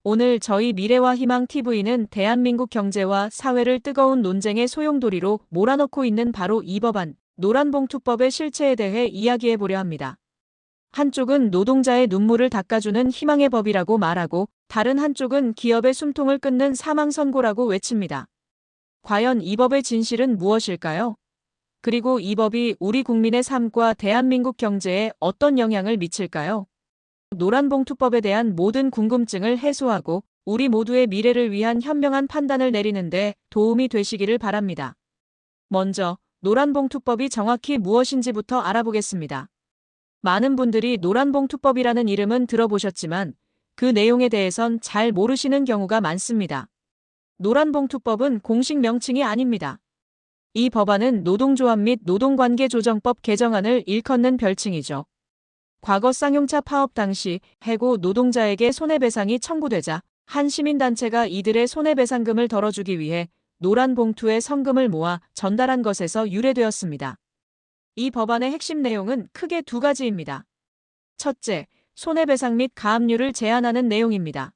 오늘 저희 미래와 희망 TV는 대한민국 경제와 사회를 뜨거운 논쟁의 소용돌이로 몰아넣고 있는 바로 이 법안, 노란봉투법의 실체에 대해 이야기해 보려 합니다. 한쪽은 노동자의 눈물을 닦아주는 희망의 법이라고 말하고 다른 한쪽은 기업의 숨통을 끊는 사망 선고라고 외칩니다. 과연 이 법의 진실은 무엇일까요? 그리고 이 법이 우리 국민의 삶과 대한민국 경제에 어떤 영향을 미칠까요? 노란봉투법에 대한 모든 궁금증을 해소하고 우리 모두의 미래를 위한 현명한 판단을 내리는데 도움이 되시기를 바랍니다. 먼저 노란봉투법이 정확히 무엇인지부터 알아보겠습니다. 많은 분들이 노란봉투법이라는 이름은 들어보셨지만 그 내용에 대해선 잘 모르시는 경우가 많습니다. 노란봉투법은 공식 명칭이 아닙니다. 이 법안은 노동조합 및 노동관계조정법 개정안을 일컫는 별칭이죠. 과거 쌍용차 파업 당시 해고 노동자에게 손해배상이 청구되자 한 시민단체가 이들의 손해배상금을 덜어주기 위해 노란 봉투에 성금을 모아 전달한 것에서 유래되었습니다. 이 법안의 핵심 내용은 크게 두 가지입니다. 첫째, 손해배상 및 가압류를 제한하는 내용입니다.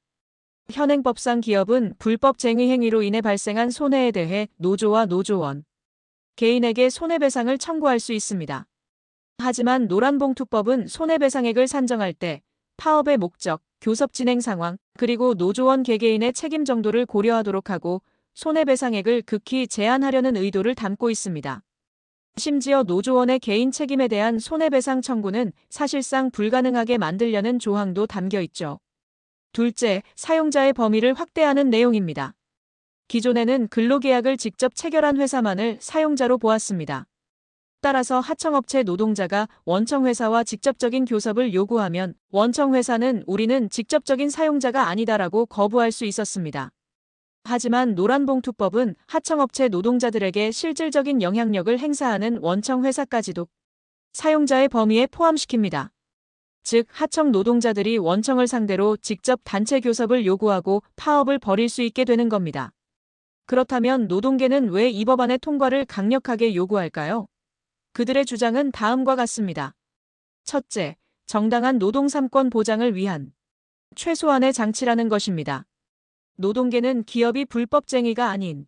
현행법상 기업은 불법 쟁의 행위로 인해 발생한 손해에 대해 노조와 노조원, 개인에게 손해배상을 청구할 수 있습니다. 하지만 노란봉투법은 손해배상액을 산정할 때 파업의 목적, 교섭 진행 상황, 그리고 노조원 개개인의 책임 정도를 고려하도록 하고 손해배상액을 극히 제한하려는 의도를 담고 있습니다. 심지어 노조원의 개인 책임에 대한 손해배상 청구는 사실상 불가능하게 만들려는 조항도 담겨 있죠. 둘째, 사용자의 범위를 확대하는 내용입니다. 기존에는 근로계약을 직접 체결한 회사만을 사용자로 보았습니다. 따라서 하청업체 노동자가 원청회사와 직접적인 교섭을 요구하면 원청회사는 우리는 직접적인 사용자가 아니다라고 거부할 수 있었습니다. 하지만 노란봉투법은 하청업체 노동자들에게 실질적인 영향력을 행사하는 원청회사까지도 사용자의 범위에 포함시킵니다. 즉, 하청 노동자들이 원청을 상대로 직접 단체 교섭을 요구하고 파업을 벌일 수 있게 되는 겁니다. 그렇다면 노동계는 왜 이 법안의 통과를 강력하게 요구할까요? 그들의 주장은 다음과 같습니다. 첫째, 정당한 노동 3권 보장을 위한 최소한의 장치라는 것입니다. 노동계는 기업이 불법쟁의가 아닌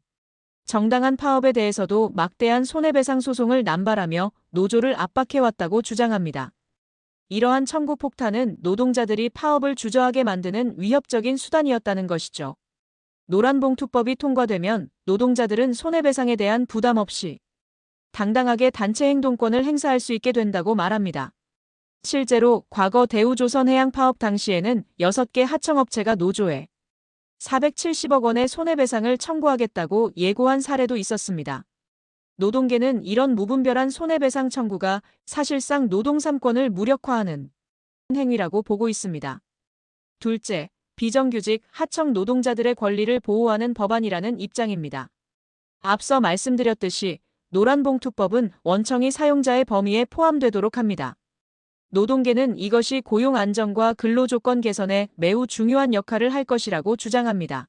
정당한 파업에 대해서도 막대한 손해배상 소송을 남발하며 노조를 압박해왔다고 주장합니다. 이러한 청구 폭탄은 노동자들이 파업을 주저하게 만드는 위협적인 수단이었다는 것이죠. 노란봉투법이 통과되면 노동자들은 손해배상에 대한 부담 없이 당당하게 단체 행동권을 행사할 수 있게 된다고 말합니다. 실제로 과거 대우조선해양 파업 당시에는 6개 하청업체가 노조에 470억 원의 손해배상을 청구하겠다고 예고한 사례도 있었습니다. 노동계는 이런 무분별한 손해배상 청구가 사실상 노동 3권을 무력화하는 행위라고 보고 있습니다. 둘째, 비정규직 하청 노동자들의 권리를 보호하는 법안이라는 입장입니다. 앞서 말씀드렸듯이 노란봉투법은 원청이 사용자의 범위에 포함되도록 합니다. 노동계는 이것이 고용 안정과 근로조건 개선에 매우 중요한 역할을 할 것이라고 주장합니다.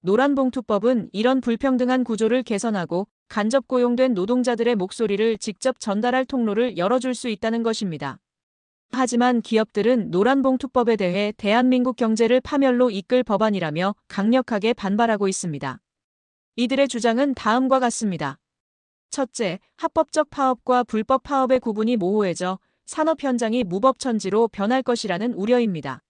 노란봉투법은 이런 불평등한 구조를 개선하고 간접 고용된 노동자들의 목소리를 직접 전달할 통로를 열어줄 수 있다는 것입니다. 하지만 기업들은 노란봉투법에 대해 대한민국 경제를 파멸로 이끌 법안이라며 강력하게 반발하고 있습니다. 이들의 주장은 다음과 같습니다. 첫째, 합법적 파업과 불법 파업의 구분이 모호해져 산업 현장이 무법천지로 변할 것이라는 우려입니다.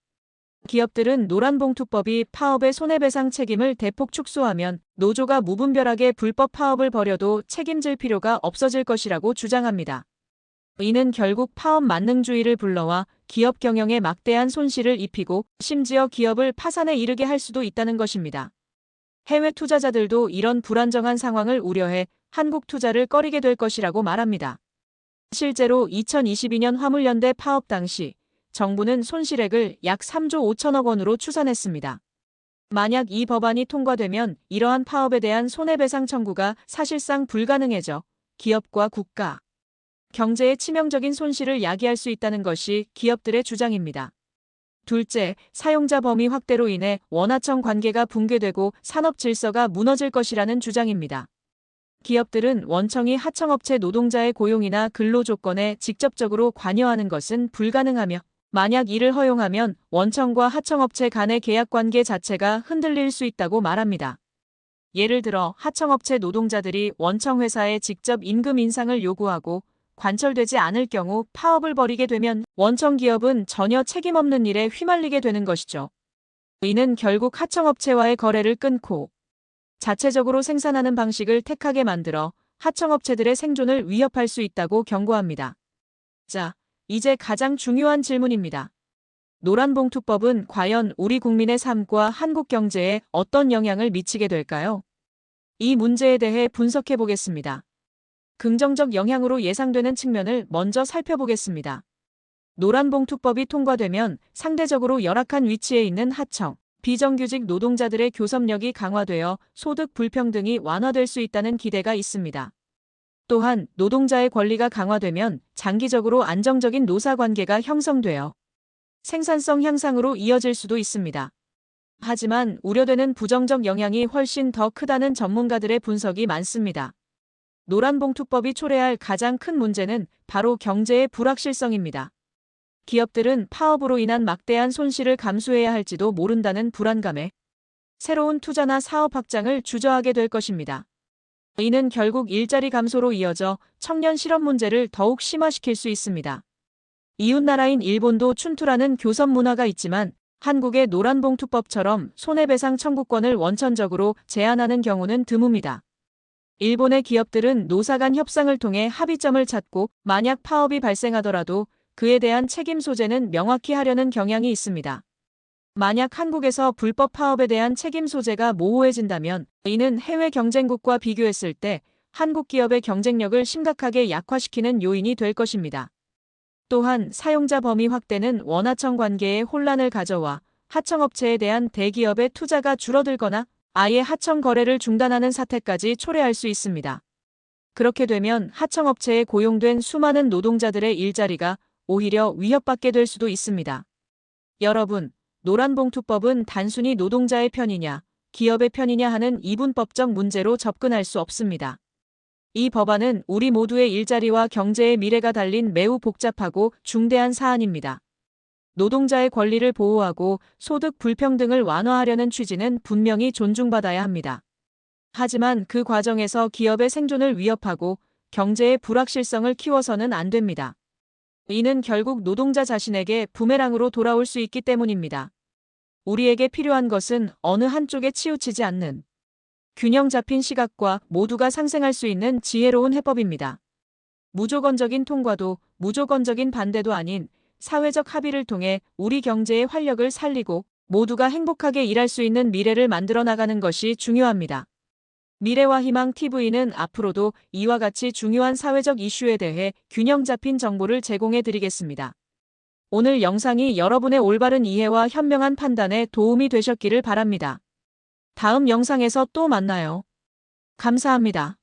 기업들은 노란봉투법이 파업의 손해배상 책임을 대폭 축소하면 노조가 무분별하게 불법 파업을 벌여도 책임질 필요가 없어질 것이라고 주장합니다. 이는 결국 파업 만능주의를 불러와 기업 경영에 막대한 손실을 입히고 심지어 기업을 파산에 이르게 할 수도 있다는 것입니다. 해외 투자자들도 이런 불안정한 상황을 우려해 한국 투자를 꺼리게 될 것이라고 말합니다. 실제로 2022년 화물연대 파업 당시 정부는 손실액을 약 3조 5천억 원으로 추산했습니다. 만약 이 법안이 통과되면 이러한 파업에 대한 손해배상 청구가 사실상 불가능해져 기업과 국가, 경제에 치명적인 손실을 야기할 수 있다는 것이 기업들의 주장입니다. 둘째, 사용자 범위 확대로 인해 원하청 관계가 붕괴되고 산업 질서가 무너질 것이라는 주장입니다. 기업들은 원청이 하청업체 노동자의 고용이나 근로 조건에 직접적으로 관여하는 것은 불가능하며 만약 이를 허용하면 원청과 하청업체 간의 계약관계 자체가 흔들릴 수 있다고 말합니다. 예를 들어 하청업체 노동자들이 원청 회사에 직접 임금 인상을 요구하고 관철되지 않을 경우 파업을 벌이게 되면 원청 기업은 전혀 책임 없는 일에 휘말리게 되는 것이죠. 이는 결국 하청업체와의 거래를 끊고 자체적으로 생산하는 방식을 택하게 만들어 하청업체들의 생존을 위협할 수 있다고 경고합니다. 자, 이제 가장 중요한 질문입니다. 노란봉투법은 과연 우리 국민의 삶과 한국 경제에 어떤 영향을 미치게 될까요? 이 문제에 대해 분석해 보겠습니다. 긍정적 영향으로 예상되는 측면을 먼저 살펴보겠습니다. 노란봉투법이 통과되면 상대적으로 열악한 위치에 있는 하청, 비정규직 노동자들의 교섭력이 강화되어 소득 불평등이 완화될 수 있다는 기대가 있습니다. 또한 노동자의 권리가 강화되면 장기적으로 안정적인 노사관계가 형성되어 생산성 향상으로 이어질 수도 있습니다. 하지만 우려되는 부정적 영향이 훨씬 더 크다는 전문가들의 분석이 많습니다. 노란봉투법이 초래할 가장 큰 문제는 바로 경제의 불확실성입니다. 기업들은 파업으로 인한 막대한 손실을 감수해야 할지도 모른다는 불안감에 새로운 투자나 사업 확장을 주저하게 될 것입니다. 이는 결국 일자리 감소로 이어져 청년 실업 문제를 더욱 심화시킬 수 있습니다. 이웃나라인 일본도 춘투라는 교섭 문화가 있지만 한국의 노란봉투법처럼 손해배상 청구권을 원천적으로 제한하는 경우는 드뭅니다. 일본의 기업들은 노사 간 협상을 통해 합의점을 찾고 만약 파업이 발생하더라도 그에 대한 책임 소재는 명확히 하려는 경향이 있습니다. 만약 한국에서 불법 파업에 대한 책임 소재가 모호해진다면 이는 해외 경쟁국과 비교했을 때 한국 기업의 경쟁력을 심각하게 약화시키는 요인이 될 것입니다. 또한 사용자 범위 확대는 원하청 관계에 혼란을 가져와 하청업체에 대한 대기업의 투자가 줄어들거나 아예 하청 거래를 중단하는 사태까지 초래할 수 있습니다. 그렇게 되면 하청업체에 고용된 수많은 노동자들의 일자리가 오히려 위협받게 될 수도 있습니다. 여러분, 노란봉투법은 단순히 노동자의 편이냐, 기업의 편이냐 하는 이분법적 문제로 접근할 수 없습니다. 이 법안은 우리 모두의 일자리와 경제의 미래가 달린 매우 복잡하고 중대한 사안입니다. 노동자의 권리를 보호하고 소득 불평등을 완화하려는 취지는 분명히 존중받아야 합니다. 하지만 그 과정에서 기업의 생존을 위협하고 경제의 불확실성을 키워서는 안 됩니다. 이는 결국 노동자 자신에게 부메랑으로 돌아올 수 있기 때문입니다. 우리에게 필요한 것은 어느 한쪽에 치우치지 않는 균형 잡힌 시각과 모두가 상생할 수 있는 지혜로운 해법입니다. 무조건적인 통과도 무조건적인 반대도 아닌 사회적 합의를 통해 우리 경제의 활력을 살리고 모두가 행복하게 일할 수 있는 미래를 만들어 나가는 것이 중요합니다. 미래와 희망 TV는 앞으로도 이와 같이 중요한 사회적 이슈에 대해 균형 잡힌 정보를 제공해 드리겠습니다. 오늘 영상이 여러분의 올바른 이해와 현명한 판단에 도움이 되셨기를 바랍니다. 다음 영상에서 또 만나요. 감사합니다.